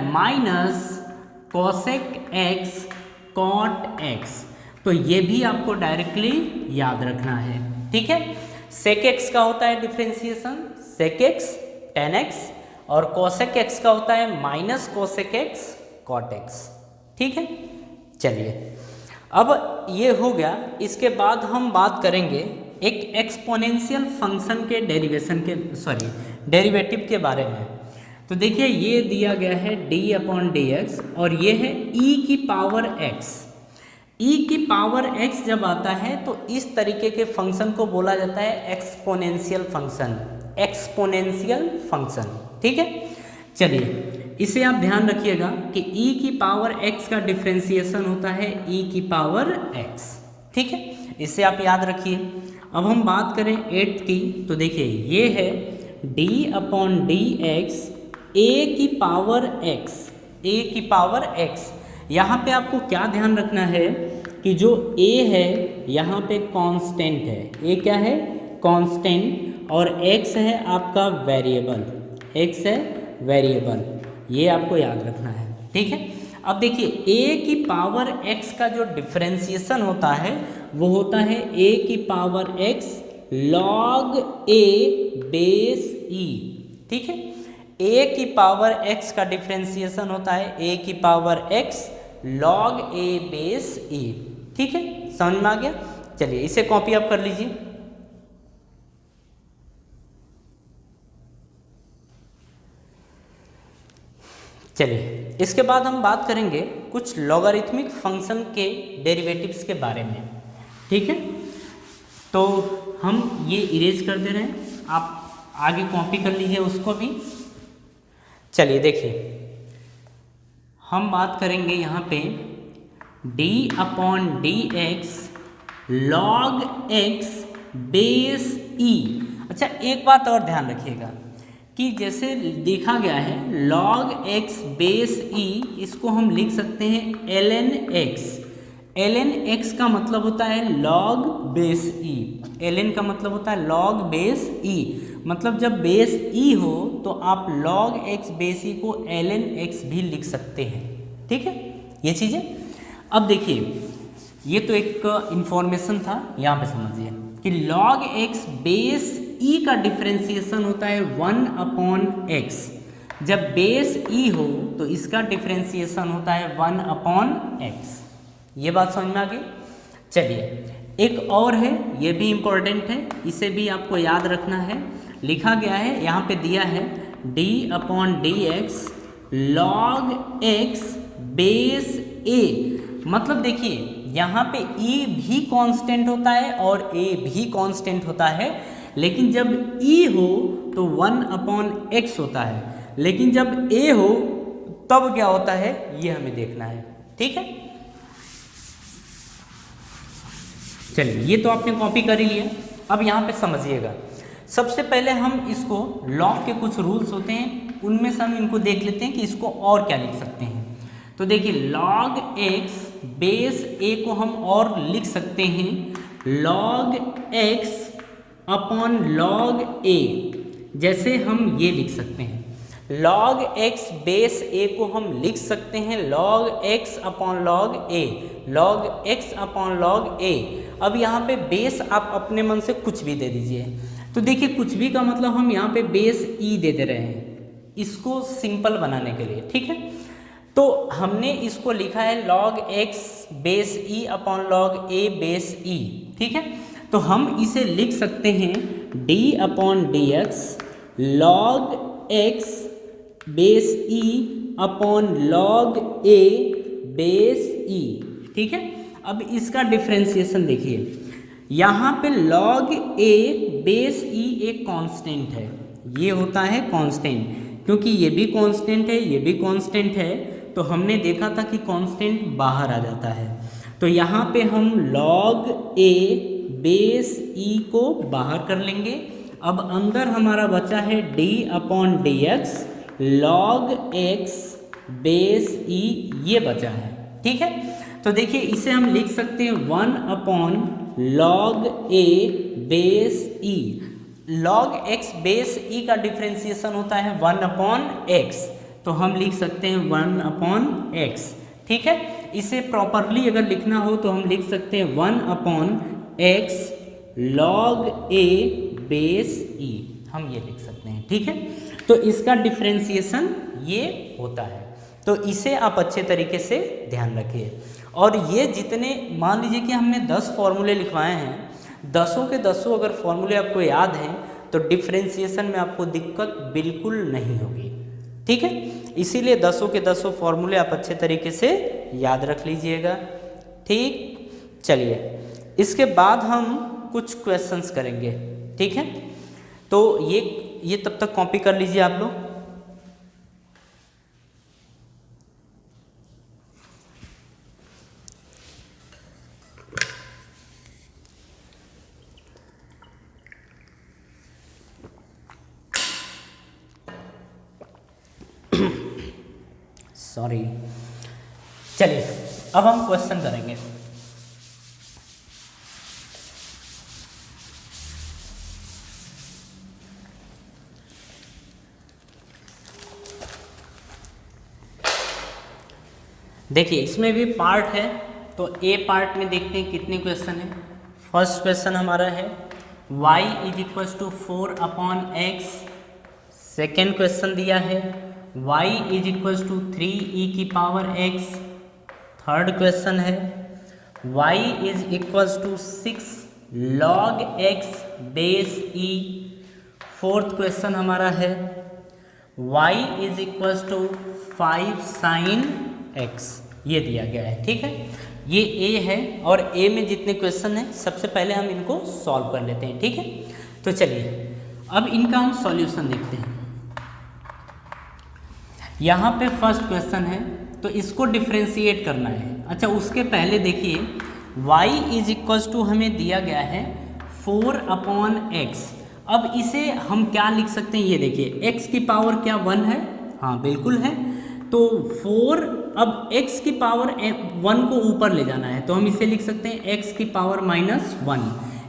-cosec x cot x। तो ये भी आपको डायरेक्टली याद रखना है। ठीक है, sec x का होता है differentiation sec x tan x और cosec x का होता है -cosec x cot x। ठीक है, चलिए अब ये हो गया। इसके बाद हम बात करेंगे एक एक्सपोनेंशियल फंक्शन के डेरिवेटिव के बारे में। तो देखिए ये दिया गया है d/dx और ये है e⁻x। e⁻x जब आता है तो इस तरीके के फंक्शन को बोला जाता है एक्सपोनेंशियल फंक्शन। ठीक है, चलिए इसे आप ध्यान रखिएगा कि e⁻x का डिफ्रेंसिएशन होता है e⁻x। ठीक है, इसे आप याद रखिए। अब हम बात करें 8th की, तो देखिए ये है d/dx a⁻x। यहाँ पे आपको क्या ध्यान रखना है कि जो a है यहाँ पे कांस्टेंट है, a क्या है कांस्टेंट और x है आपका वेरिएबल, ये आपको याद रखना है। ठीक है, अब देखिए a⁻x का जो डिफ्रेंसिएशन होता है वो होता है a⁻x log a base e। ठीक है, a⁻x का डिफ्रेंसिएशन होता है a⁻x log a base e। ठीक है, समझ में आ गया। चलिए इसे कॉपी आप कर लीजिए। चलिए इसके बाद हम बात करेंगे कुछ लॉगरिथमिक फंक्शन के डेरिवेटिव्स के बारे में। ठीक है, तो हम ये इरेज कर दे रहे हैं, आप आगे कॉपी कर लीजिए उसको भी। चलिए देखिए हम बात करेंगे यहाँ पे d/dx log x base e। अच्छा एक बात और ध्यान रखिएगा कि जैसे देखा गया है log x बेस e, इसको हम लिख सकते हैं ln x। ln x का मतलब होता है log बेस e, ln का मतलब होता है log बेस e, मतलब जब बेस e हो तो आप log x बेस e को ln x भी लिख सकते हैं। ठीक है, ये चीज़ें। अब देखिए ये तो एक इंफॉर्मेशन था, यहाँ पे समझिए कि log x बेस e का डिफ्रेंसिएशन होता है 1/x। जब बेस e हो तो इसका डिफ्रेंसिएशन होता है 1/x। ये बात समझ में आ गई। चलिए एक और है, ये भी इम्पोर्टेंट है, इसे भी आपको याद रखना है। लिखा गया है, यहाँ पे दिया है d/dx log x base a। मतलब देखिए यहाँ पे e भी कांस्टेंट होता है और a भी कांस्टेंट होता है, लेकिन जब e हो तो 1/x होता है, लेकिन जब a हो तब क्या होता है ये हमें देखना है। ठीक है, चलिए ये तो आपने कॉपी कर ही लिया। अब यहाँ पे समझिएगा, सबसे पहले हम इसको लॉग के कुछ रूल्स होते हैं उनमें से हम इनको देख लेते हैं कि इसको और क्या लिख सकते हैं। तो देखिए log x बेस a को हम और लिख सकते हैं log x upon log a। जैसे हम ये लिख सकते हैं log x बेस a को हम लिख सकते हैं log x upon log a, log x upon log a। अब यहाँ पे बेस आप अपने मन से कुछ भी दे दीजिए। तो देखिए कुछ भी का मतलब हम यहाँ पे बेस e दे दे रहे हैं इसको सिंपल बनाने के लिए। ठीक है, तो हमने इसको लिखा है log x base e upon log a base e। ठीक है, तो हम इसे लिख सकते हैं d upon dx log x base e upon log a base e। ठीक है, अब इसका डिफ्रेंसिएशन देखिए, यहाँ पे log a बेस e एक कांस्टेंट है, ये होता है कांस्टेंट, क्योंकि ये भी कांस्टेंट है ये भी कांस्टेंट है, तो हमने देखा था कि कांस्टेंट बाहर आ जाता है। तो यहाँ पे हम log a बेस e को बाहर कर लेंगे। अब अंदर हमारा बचा है d upon dx log x base e, ये बचा है। ठीक है, तो देखिए इसे हम लिख सकते हैं 1/log a base e। log x base e का डिफ्रेंसिएशन होता है 1/x, तो हम लिख सकते हैं 1/x। ठीक है, इसे प्रॉपरली अगर लिखना हो तो हम लिख सकते हैं 1/x log a base e, हम ये लिख सकते हैं। ठीक है, तो इसका डिफ्रेंसिएशन ये होता है, तो इसे आप अच्छे तरीके से ध्यान रखिए। और ये जितने मान लीजिए कि हमने 10 फॉर्मूले लिखवाए हैं, 10 के 10 अगर फॉर्मूले आपको याद हैं तो डिफ्रेंसिएशन में आपको दिक्कत बिल्कुल नहीं होगी। ठीक है, इसीलिए 10 के 10 फॉर्मूले आप अच्छे तरीके से याद रख लीजिएगा। ठीक, चलिए इसके बाद हम कुछ क्वेश्चंस करेंगे। ठीक है, तो ये तब तक कॉपी कर लीजिए आप लोग। सॉरी, चलिए अब हम क्वेश्चन करेंगे। देखिए इसमें भी पार्ट है, तो ए पार्ट में देखते हैं कितने क्वेश्चन है। फर्स्ट क्वेश्चन हमारा है y = 4/x। सेकेंड क्वेश्चन दिया है y = 3e⁻x। थर्ड क्वेश्चन है y = 6 log x base e। Fourth question हमारा है y = 5 sin x, ये दिया गया है। ठीक है, ये a है और a में जितने क्वेश्चन हैं सबसे पहले हम इनको सॉल्व कर लेते हैं। ठीक है, तो चलिए अब इनका हम सॉल्यूशन देखते हैं। यहाँ पे फर्स्ट क्वेश्चन है तो इसको डिफ्रेंशिएट करना है। अच्छा, उसके पहले देखिए y = हमें दिया गया है 4/x। अब इसे हम क्या लिख सकते हैं, ये देखिए x की पावर क्या 1 है, हाँ बिल्कुल है, तो 4, अब x की पावर 1 को ऊपर ले जाना है तो हम इसे लिख सकते हैं x की पावर -1,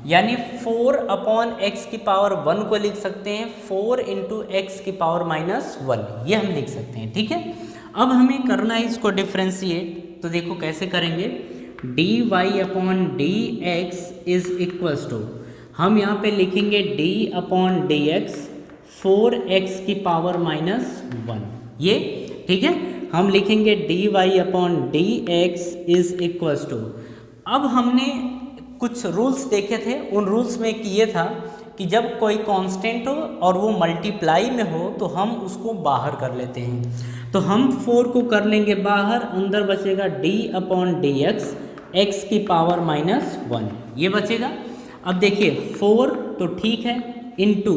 यानी 4/x की पावर 1 को लिख सकते हैं 4 × x की पावर -1, ये हम लिख सकते हैं। ठीक है, अब हमें करना है इसको डिफ्रेंशिएट, तो देखो कैसे करेंगे। dy/dx = हम यहाँ पे लिखेंगे D upon d x 4x की पावर -1, ये ठीक है। हम लिखेंगे d y upon d x is equals to, अब हमने कुछ रूल्स देखे थे, उन रूल्स में कि ये था कि जब कोई कांस्टेंट हो और वो मल्टीप्लाई में हो तो हम उसको बाहर कर लेते हैं। तो हम 4 को कर लेंगे बाहर, अंदर बचेगा d upon d x x की पावर -1, ये बचेगा। अब देखिए 4 तो ठीक है, इंटू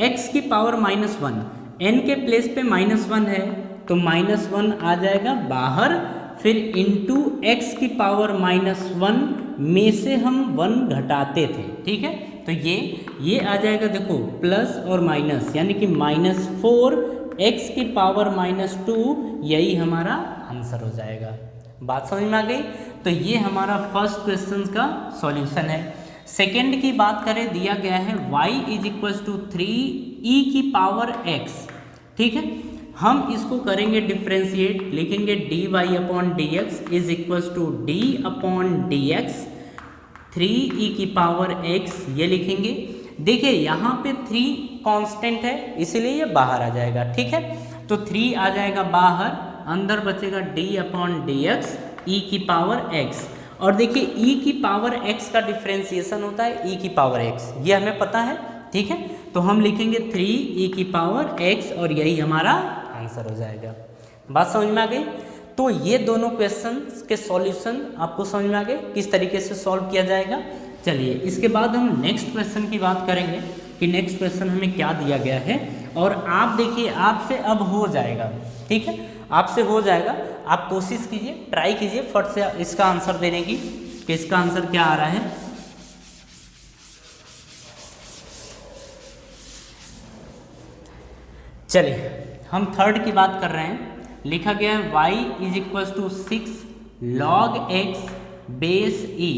एक्स की पावर -1, n के प्लेस पे -1 है तो -1 आ जाएगा बाहर, फिर इंटू एक्स की पावर -1 में से हम 1 घटाते थे, ठीक है। तो ये आ जाएगा, देखो प्लस और माइनस, यानी कि -4 एक्स की पावर -2, यही हमारा आंसर हो जाएगा। बात समझ में आ गई। तो ये हमारा फर्स्ट क्वेश्चन का सॉल्यूशन है। सेकंड की बात करें, दिया गया है y is equal to 3e की पावर x, ठीक है। हम इसको करेंगे डिफ्रेंशिएट, लिखेंगे d y upon d x is equal to d upon d x 3e की पावर x, ये लिखेंगे। देखिए यहाँ पे 3 कांस्टेंट है इसीलिए ये बाहर आ जाएगा, ठीक है। तो 3 आ जाएगा बाहर, अंदर बचेगा d अपॉन डी एक्स ई की पावर x। और देखिए e की पावर x का डिफ्रेंसिएशन होता है e की पावर x, ये हमें पता है, ठीक है। तो हम लिखेंगे 3e की पावर x और यही हमारा आंसर हो जाएगा। बात समझ में आ गई। तो ये दोनों क्वेश्चंस के सॉल्यूशन आपको समझ में आ गए किस तरीके से सॉल्व किया जाएगा। चलिए इसके बाद हम नेक्स्ट क्वेश्चन की बात करेंगे कि नेक्स्ट क्वेश्चन हमें क्या दिया गया है। और आप देखिए आपसे अब हो जाएगा, ठीक है, आपसे हो जाएगा। आप कोशिश कीजिए, ट्राई कीजिए फट से इसका आंसर देने की कि इसका आंसर क्या आ रहा है। चलिए हम थर्ड की बात कर रहे हैं। लिखा गया है y is equal to 6 log x base e।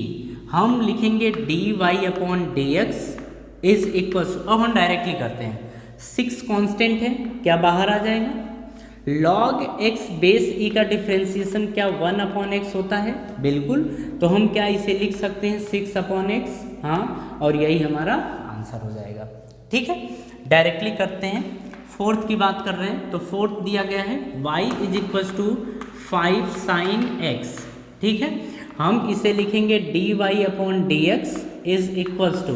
हम लिखेंगे d y upon d x is equal to, अब हम डायरेक्टली करते हैं, 6 कांस्टेंट है, क्या बाहर आ जाएगा। log x बेस e का डिफ्रेंसिएशन क्या 1 अपॉन एक्स होता है, बिल्कुल। तो हम क्या इसे लिख सकते हैं 6 अपॉन एक्स, हाँ, और यही हमारा आंसर हो जाएगा, ठीक है। डायरेक्टली करते हैं। फोर्थ की बात कर रहे हैं तो फोर्थ दिया गया है y is equal to 5 sine x, ठीक है। हम इसे लिखेंगे d y upon d x is equals to,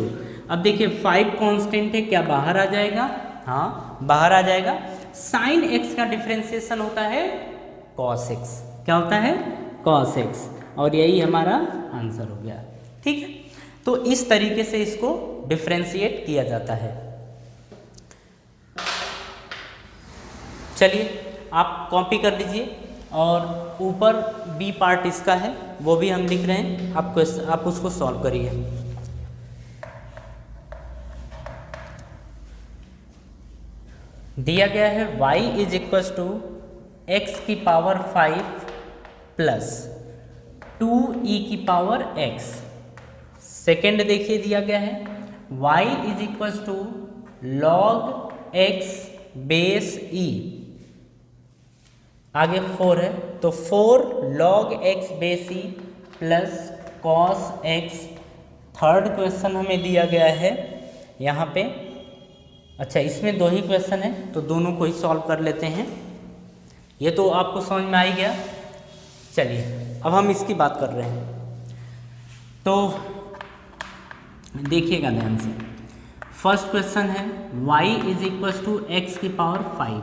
अब देखिए 5 कांस्टेंट है, क्या बाहर आ जाएगा, हाँ बाहर आ जाएगा। साइन x का डिफ्रेंसिएशन होता है cos x, क्या होता है cos x, और यही हमारा आंसर हो गया, ठीक है। तो इस तरीके से इसको डिफ्रेंशिएट किया जाता है। चलिए आप कॉपी कर लीजिए और ऊपर बी पार्ट इसका है वो भी हम लिख रहे हैं, आप उसको सॉल्व करिए। दिया गया है y is equal to x की पावर 5 प्लस 2e की पावर x। सेकेंड देखिए दिया गया है y is equal to log x base e, आगे 4 है तो 4 log x base e plus cos x। Third question हमें दिया गया है यहाँ पे, अच्छा इसमें 2 ही क्वेश्चन है तो दोनों को ही सॉल्व कर लेते हैं। ये तो आपको समझ में आ ही गया। चलिए अब हम इसकी बात कर रहे हैं तो देखिएगा ध्यान से। फर्स्ट क्वेश्चन है y is equal to x की पावर 5,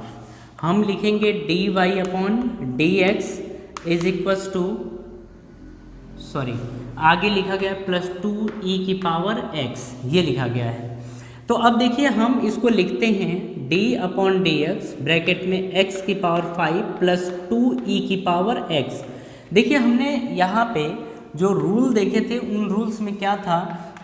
हम लिखेंगे d y upon d x is equal to, sorry आगे लिखा गया है प्लस 2e की पावर x, ये लिखा गया है। तो अब देखिए हम इसको लिखते हैं d upon d x bracket में x की पावर 5 प्लस 2e की पावर x। देखिए हमने यहाँ पे जो रूल देखे थे उन रूल्स में क्या था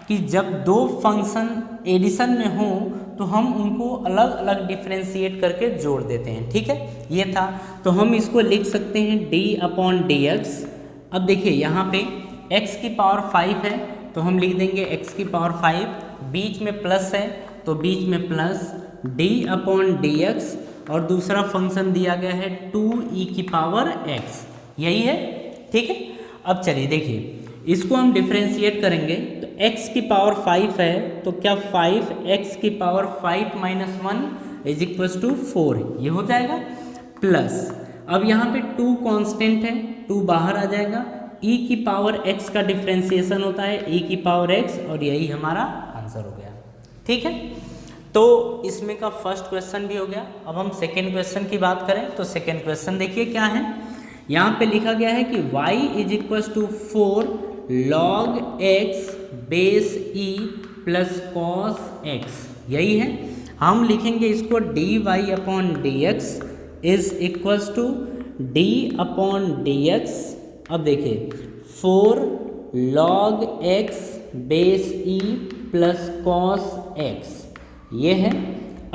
कि जब 2 फंक्शन एडिशन में हो तो हम उनको अलग अलग डिफ्रेंशिएट करके जोड़ देते हैं, ठीक है, ये था। तो हम इसको लिख सकते हैं d अपॉन डी एक्स। अब देखिए यहाँ पे x की पावर 5 है तो हम लिख देंगे x की पावर 5, बीच में प्लस है तो बीच में plus d upon d x, और दूसरा फंक्शन दिया गया है 2e की पावर x, यही है, ठीक है। अब चलिए देखिए इसको हम डिफ्रेंशिएट करेंगे तो x की पावर 5 है तो क्या 5x की power 5 minus 1 is equal to 4 ये हो जाएगा, प्लस अब यहाँ पे 2 कांस्टेंट है, 2 बाहर आ जाएगा, e की पावर x का डिफ्रेंसिएशन होता है e की पावर x, और यही हमारा आंसर हो गया। ठीक है, तो इसमें का फर्स्ट क्वेश्चन भी हो गया। अब हम सेकेंड क्वेश्चन की बात करें तो सेकेंड क्वेश्चन देखिए क्या है। यहाँ पे लिखा गया है कि y is equal to 4 log x base e plus cos x, यही है। हम लिखेंगे इसको dy upon dx is equal to d upon dx। अब देखिए 4 log x base e plus cos x ये है।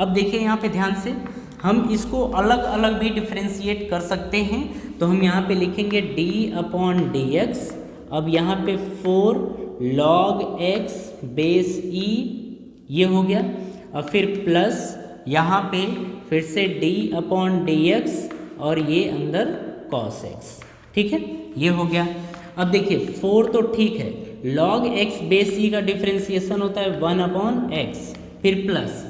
अब देखिए यहाँ पे ध्यान से, हम इसको अलग अलग भी डिफ्रेंशिएट कर सकते हैं, तो हम यहाँ पे लिखेंगे d अपॉन dx। अब यहाँ पे 4 log x बेस e ये हो गया, और फिर प्लस यहाँ पे फिर से d अपॉन dx और ये अंदर cos x। ठीक है, ये हो गया। अब देखिए 4 तो ठीक है, log x बेस e का डिफ्रेंसिएशन होता है 1 अपॉन x, फिर प्लस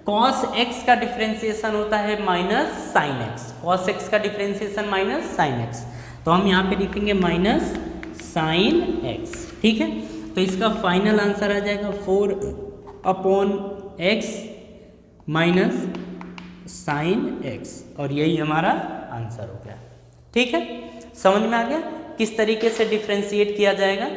cos x का डिफ्रेंसिएशन होता है minus sine x, cos x का डिफ्रेंसिएशन माइनस साइन x, तो हम यहाँ पे लिखेंगे माइनस साइन x। ठीक है, तो इसका फाइनल आंसर आ जाएगा 4 upon x minus sine x, और यही हमारा आंसर हो गया। ठीक है, समझ में आ गया किस तरीके से डिफ्रेंशिएट किया जाएगा।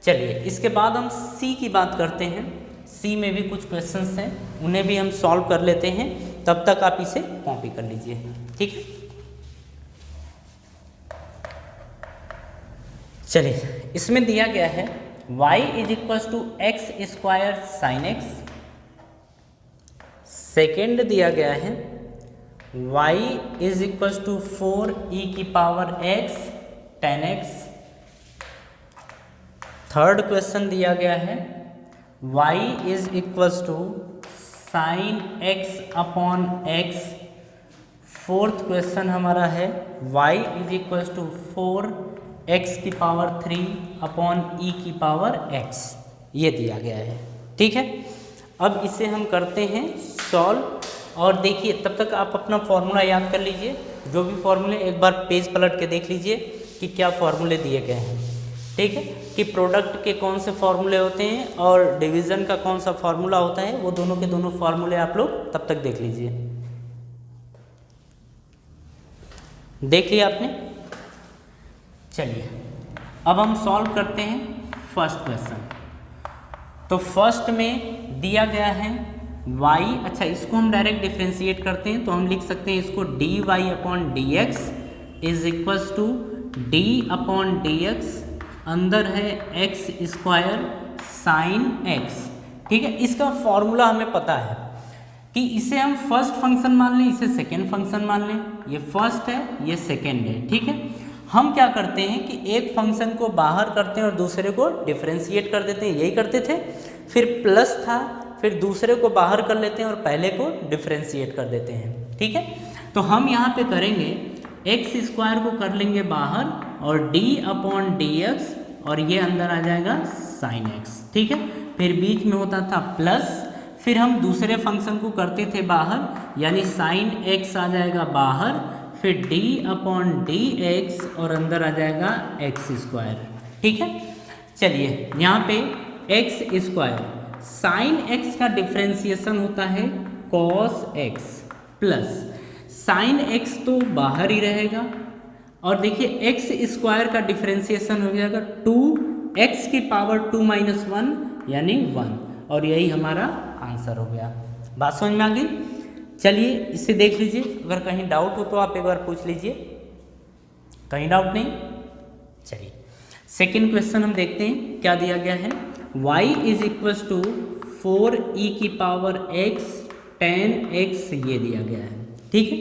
चलिए इसके बाद हम c की बात करते हैं। c में भी कुछ क्वेश्चंस हैं, उन्हें भी हम सॉल्व कर लेते हैं, तब तक आप इसे कॉपी कर लीजिए। ठीक है, चलिए इसमें दिया गया है y is equal to x square sine x. Second दिया गया है y is equal to 4 e की power x tan x। Third question दिया गया है y is equal to sine x upon x। Fourth question हमारा है y is equal to 4 x की पावर 3 अपॉन e की पावर x, ये दिया गया है। ठीक है, अब इसे हम करते हैं सॉल्व, और देखिए तब तक आप अपना फॉर्मूला याद कर लीजिए, जो भी फॉर्मूले एक बार पेज पलट के देख लीजिए कि क्या फॉर्मूले दिए गए हैं। ठीक है, कि प्रोडक्ट के कौन से फॉर्मूले होते हैं और डिवीज़न का कौन सा फॉर्मूला होता है, वो दोनों के दोनों फॉर्मूले आप लोग तब तक देख लीजिए। देख लिया आपने? चलिए अब हम सॉल्व करते हैं फर्स्ट क्वेश्चन। तो फर्स्ट में दिया गया है y, अच्छा इसको हम डायरेक्ट डिफ्रेंशिएट करते हैं, तो हम लिख सकते हैं इसको dy upon dx is equal to d upon dx, अंदर है x स्क्वायर साइन x। ठीक है, इसका फॉर्मूला हमें पता है कि इसे हम फर्स्ट फंक्शन मान लें, इसे सेकेंड फंक्शन मान लें, ये फर्स्ट है ये सेकेंड है। ठीक है, हम क्या करते हैं कि एक फंक्शन को बाहर करते हैं और दूसरे को डिफ्रेंशिएट कर देते हैं, यही करते थे। फिर प्लस था, फिर दूसरे को बाहर कर लेते हैं और पहले को डिफ्रेंशिएट कर देते हैं। ठीक है, तो हम यहाँ पे करेंगे एक्स स्क्वायर को कर लेंगे बाहर और d अपॉन dx, और ये अंदर आ जाएगा साइन x। ठीक है, फिर बीच में होता था प्लस, फिर हम दूसरे फंक्शन को करते थे बाहर, यानी साइन x आ जाएगा बाहर, फिर d अपॉन dx और अंदर आ जाएगा एक्स स्क्वायर। ठीक है, चलिए यहाँ पे एक्स स्क्वायर साइन x का डिफ्रेंसिएशन होता है cos x, plus sign x तो बाहर ही रहेगा, और देखिए एक्स स्क्वायर का डिफ्रेंसिएशन हो जाएगा 2x की पावर 2 माइनस 1 यानी 1, और यही हमारा आंसर हो गया। बात समझ में आ गई? चलिए इसे देख लीजिए, अगर कहीं डाउट हो तो आप एक बार पूछ लीजिए। कहीं डाउट नहीं? चलिए सेकेंड क्वेश्चन हम देखते हैं क्या दिया गया है। y is equal to 4 e की पावर x tan x ये दिया गया है। ठीक है,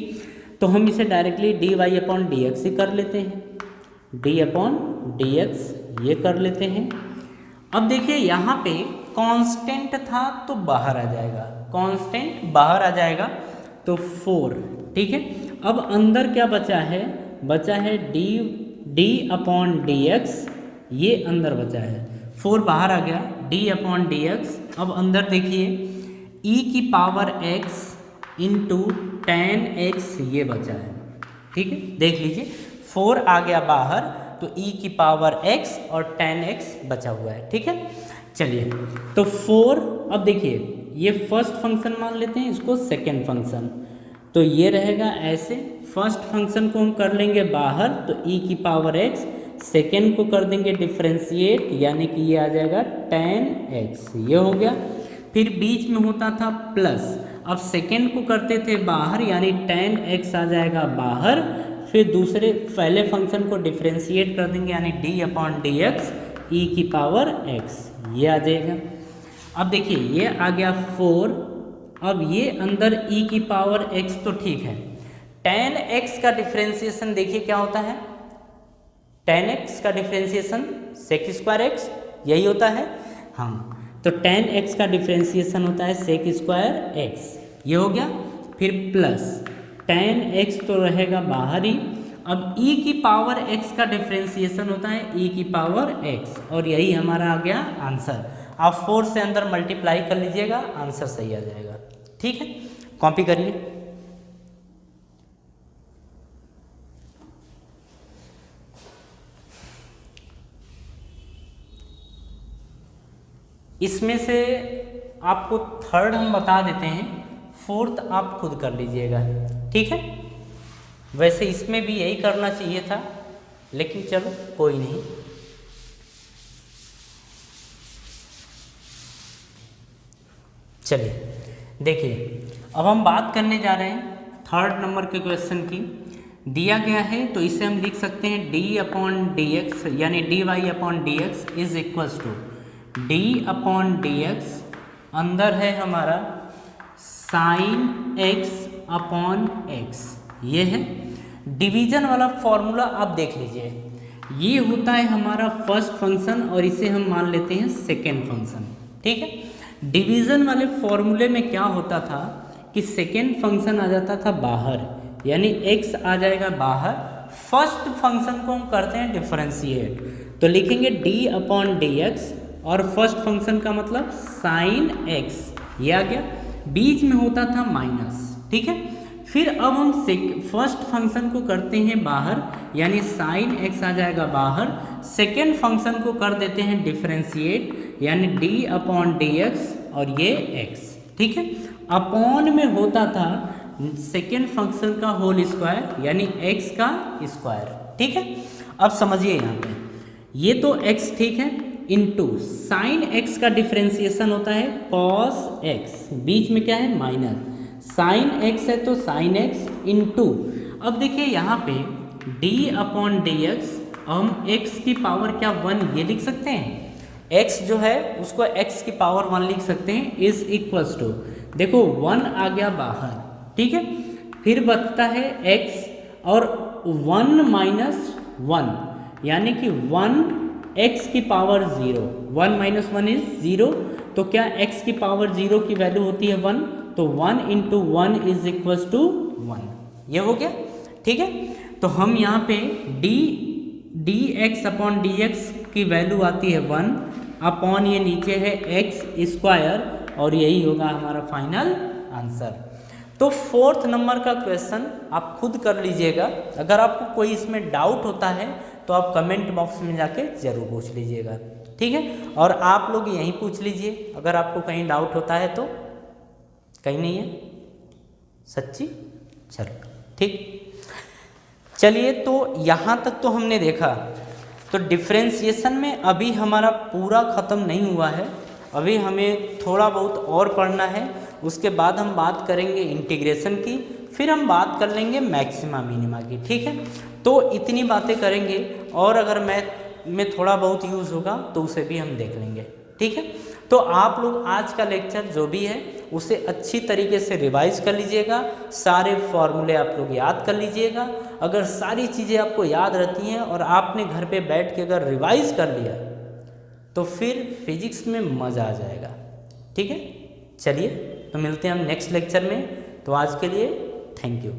तो हम इसे डायरेक्टली dy अपॉन dx ही कर लेते हैं, d अपॉन dx ये कर लेते हैं। अब देखिए यहाँ पे कांस्टेंट था तो बाहर आ जाएगा, कांस्टेंट बाहर आ जाएगा तो 4। ठीक है, अब अंदर क्या बचा है? बचा है d अपॉन dx, ये अंदर बचा है, 4 बाहर आ गया, डी अपॉन डी एक्स। अब अंदर देखिए e की power x into ten x ये बचा है, ठीक है। देख लीजिए 4 आ गया बाहर तो e की पावर x और टेन एक्स बचा हुआ है, ठीक है। चलिए तो 4, अब देखिए ये फर्स्ट फंक्शन मान लेते हैं, इसको सेकेंड फंक्शन, तो ये रहेगा ऐसे। फर्स्ट फंक्शन को हम कर लेंगे बाहर तो e की पावर x, सेकेंड को कर देंगे डिफ्रेंशिएट यानी कि ये आ जाएगा टेन एक्स, ये हो गया। फिर बीच में होता था प्लस, अब सेकेंड को करते थे बाहर यानी टेन एक्स आ जाएगा बाहर, फिर दूसरे पहले फंक्शन को डिफ्रेंशिएट कर देंगे यानी डी अपॉन डी एक्स ई की पावर एक्स, ये आ जाएगा। अब देखिए ये आ गया 4, अब ये अंदर e की पावर x तो ठीक है, टेन एक्स का डिफ्रेंशिएशन देखिए क्या होता है, टेन एक्स का डिफ्रेंशिएशन सेक स्क्वायर एक्स यही होता है, हाँ। तो टेन एक्स का डिफ्रेंशिएशन होता है सेक स्क्वायर एक्स, ये हो गया। फिर प्लस टेन एक्स तो रहेगा बाहर ही, अब e की पावर x का डिफ्रेंशिएशन होता है e की पावर x, और यही हमारा आ गया आंसर। आप 4 से अंदर मल्टीप्लाई कर लीजिएगा, आंसर सही आ जाएगा, ठीक है। कॉपी करिए। इसमें से आपको थर्ड हम बता देते हैं, फोर्थ आप खुद कर लीजिएगा, ठीक है। वैसे इसमें भी यही करना चाहिए था, लेकिन चलो कोई नहीं। चलिए देखिए अब हम बात करने जा रहे हैं थर्ड नंबर के क्वेश्चन की। दिया गया है तो इसे हम लिख सकते हैं डी अपॉन डी एक्स यानी d y upon d x is equals to d upon d x, अंदर है हमारा साइन एक्स अपॉन एक्स, ये है। डिवीजन वाला फॉर्मूला आप देख लीजिए, ये होता है हमारा फर्स्ट फंक्शन और इसे हम मान लेते हैं सेकेंड फंक्शन, ठीक है। डिवीजन वाले फॉर्मूले में क्या होता था कि सेकेंड फंक्शन आ जाता था बाहर यानी x आ जाएगा बाहर, फर्स्ट फंक्शन को हम करते हैं डिफरेंशिएट तो लिखेंगे d अपॉन डी एक्स और फर्स्ट फंक्शन का मतलब साइन x, ये आ गया। बीच में होता था माइनस, ठीक है। फिर अब हम फर्स्ट फंक्शन को करते हैं बाहर यानी साइन x आ जाएगा बाहर, सेकेंड फंक्शन को कर देते हैं डिफरेंशिएट यानी d अपॉन डी एक्स और ये x, ठीक है। अपॉन में होता था सेकेंड फंक्शन का होल स्क्वायर यानी x का स्क्वायर, ठीक है। अब समझिए यहाँ पे ये तो x, ठीक है, इंटू साइन x का डिफरेंशिएशन होता है cos x, बीच में क्या है माइनस, साइन x है तो साइन x इंटू, अब देखिए यहाँ पे d अपॉन डी एक्स, हम x की पावर क्या 1 ये लिख सकते हैं, x जो है उसको x की पावर 1 लिख सकते हैं, इज इक्वल्स टू देखो 1 आ गया बाहर, ठीक है। फिर बचता है x और 1 माइनस 1 यानी कि 1 x की पावर 0, 1 माइनस 1 इज 0, तो क्या x की पावर 0 की वैल्यू होती है 1, तो 1 इंटू 1 इज इक्वल्स टू 1, ये हो गया, ठीक है। तो हम यहाँ पे D x upon d x की वैल्यू आती है 1 अपॉन ये नीचे है x स्क्वायर और यही होगा हमारा फाइनल आंसर। तो फोर्थ नंबर का क्वेश्चन आप खुद कर लीजिएगा, अगर आपको कोई इसमें डाउट होता है तो आप कमेंट बॉक्स में जाके ज़रूर पूछ लीजिएगा, ठीक है। और आप लोग यहीं पूछ लीजिए अगर आपको कहीं डाउट होता है तो, कहीं नहीं है सच्ची, चलो ठीक। चलिए तो यहाँ तक तो हमने देखा, तो डिफ्रेंशिएशन में अभी हमारा पूरा ख़त्म नहीं हुआ है, अभी हमें थोड़ा बहुत और पढ़ना है, उसके बाद हम बात करेंगे इंटीग्रेशन की, फिर हम बात कर लेंगे मैक्सिमा मिनिमा की, ठीक है। तो इतनी बातें करेंगे और अगर मैथ में थोड़ा बहुत यूज़ होगा तो उसे भी हम देख लेंगे, ठीक है। तो आप लोग आज का लेक्चर जो भी है उसे अच्छी तरीके से रिवाइज कर लीजिएगा, सारे फॉर्मूले आप लोग याद कर लीजिएगा। अगर सारी चीज़ें आपको याद रहती हैं और आपने घर पे बैठ के अगर रिवाइज कर लिया तो फिर फिजिक्स में मज़ा आ जाएगा, ठीक है। चलिए तो मिलते हैं हम नेक्स्ट लेक्चर में, तो आज के लिए थैंक यू।